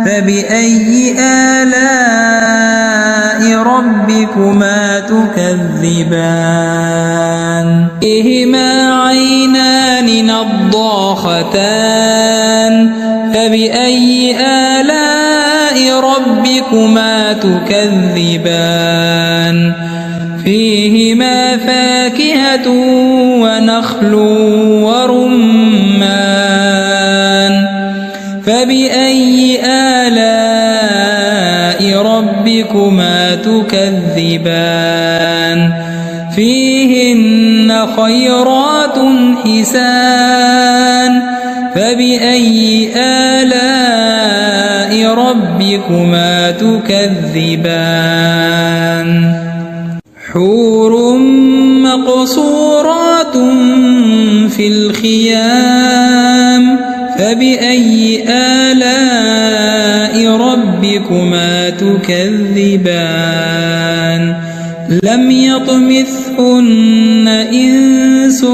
فبأي آلاء ربكما تكذبان فيهما عينان نضاختان فبأي آلاء ربكما تكذبان فيهما فاكهة ونخل ورمان فبأي آلاء ربكما تكذبان فيهن خيرات حسان فبأي آلاء ربكما تكذبان حور مقصورات في الخيام فبأي آلاء ربكما تكذبان لم يطمثهن إنس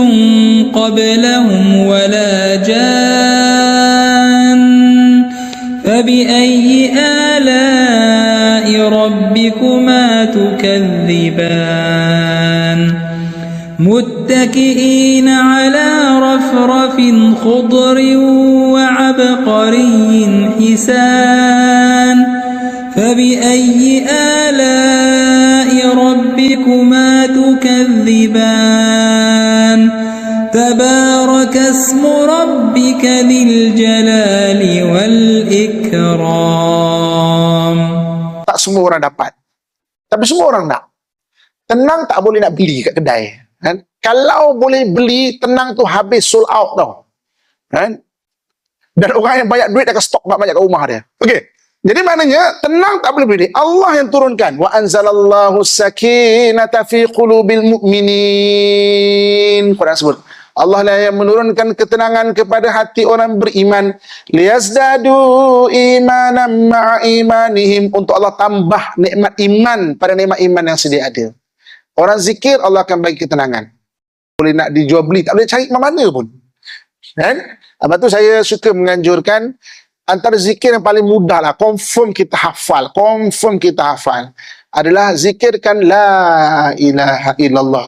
قبلهم ولا جان فبأي آلاء ربكما تكذبان متكئين على رفرف خضر وعبقري حسان فبأي آلاء ربكما تكذبان تبارك اسم ربك ذي الجلال والإكرام. Tak semua orang dapat, tapi semua orang nak. Tenang tak boleh nak beli kat kedai, kan? Kalau boleh beli, tenang tu habis, sold out tau, kan? Dan orang yang banyak duit akan stok banyak kat rumah dia. Okey, jadi maknanya tenang tak boleh beli. Allah yang turunkan, wa anzalallahu sakinata fi qulubil mu'minin. Quran sebut Allah lah yang menurunkan ketenangan kepada hati orang beriman, liyazdadu imanan ma'a imanihim, untuk Allah tambah nikmat iman pada nikmat iman yang sedia ada. Orang zikir, Allah akan bagi ketenangan. Boleh nak dijual beli, tak boleh cari mana pun, kan? Lepas tu saya suka menganjurkan antara zikir yang paling mudah lah, confirm kita hafal adalah zikirkan la ilaha illallah.